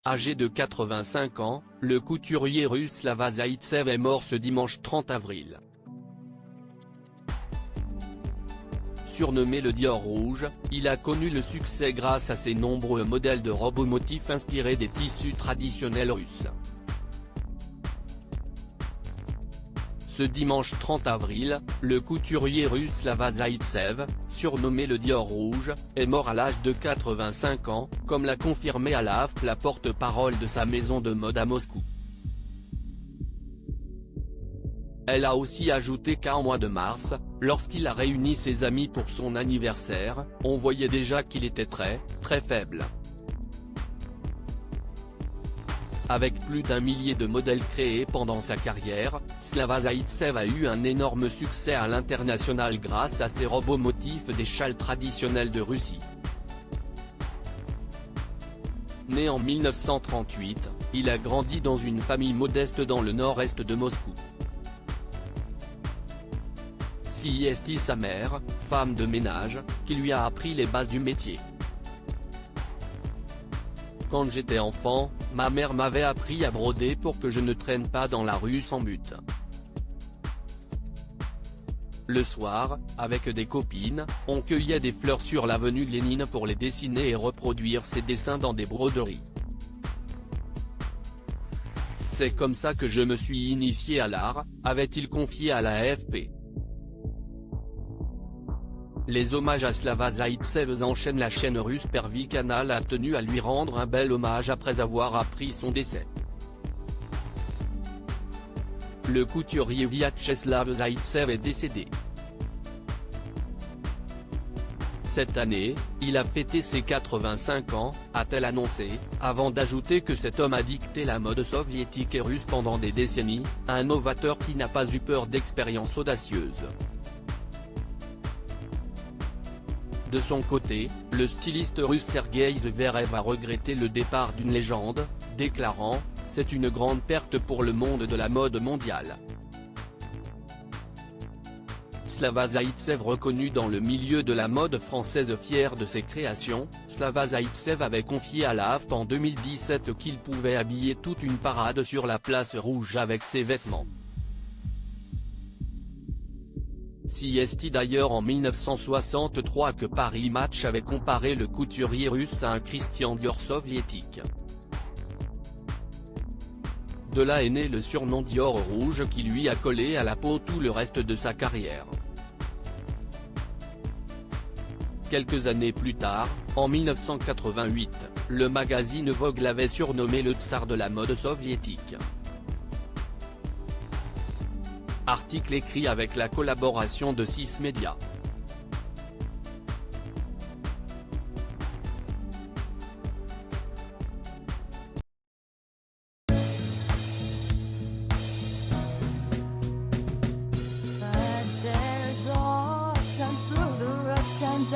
Âgé de 85 ans, le couturier russe Slava Zaïtsev est mort ce dimanche 30 avril. Surnommé le Dior rouge, il a connu le succès grâce à ses nombreux modèles de robes motifs inspirés des tissus traditionnels russes. Ce dimanche 30 avril, le couturier russe Slava Zaïtsev, surnommé le Dior rouge, est mort à l'âge de 85 ans, comme l'a confirmé à la AFP la porte-parole de sa maison de mode à Moscou. Elle a aussi ajouté qu'en mois de mars, lorsqu'il a réuni ses amis pour son anniversaire, on voyait déjà qu'il était très faible. Avec plus d'1 millier de modèles créés pendant sa carrière, Slava Zaïtsev a eu un énorme succès à l'international grâce à ses robes motifs des châles traditionnels de Russie. Né en 1938, il a grandi dans une famille modeste dans le nord-est de Moscou. C'est sa mère, femme de ménage, qui lui a appris les bases du métier. Quand j'étais enfant, ma mère m'avait appris à broder pour que je ne traîne pas dans la rue sans but. Le soir, avec des copines, on cueillait des fleurs sur l'avenue Lénine pour les dessiner et reproduire ces dessins dans des broderies. C'est comme ça que je me suis initié à l'art, avait-il confié à la AFP. Les hommages à Slava Zaïtsev enchaînent. La chaîne russe Pervy Canal a tenu à lui rendre un bel hommage après avoir appris son décès. Le couturier Vyacheslav Zaïtsev est décédé. Cette année, il a fêté ses 85 ans, a-t-elle annoncé, avant d'ajouter que cet homme a dicté la mode soviétique et russe pendant des décennies, un novateur qui n'a pas eu peur d'expériences audacieuses. De son côté, le styliste russe Sergueï Zverev a regretté le départ d'une légende, déclarant « C'est une grande perte pour le monde de la mode mondiale ». Slava Zaïtsev reconnu dans le milieu de la mode française fier de ses créations, Slava Zaïtsev avait confié à la AFP en 2017 qu'il pouvait habiller toute une parade sur la place rouge avec ses vêtements. C'est d'ailleurs en 1963 que Paris Match avait comparé le couturier russe à un Christian Dior soviétique. De là est né le surnom Dior rouge qui lui a collé à la peau tout le reste de sa carrière. Quelques années plus tard, en 1988, le magazine Vogue l'avait surnommé le tsar de la mode soviétique. Article écrit avec la collaboration de 6 médias. But there's all times through the rough times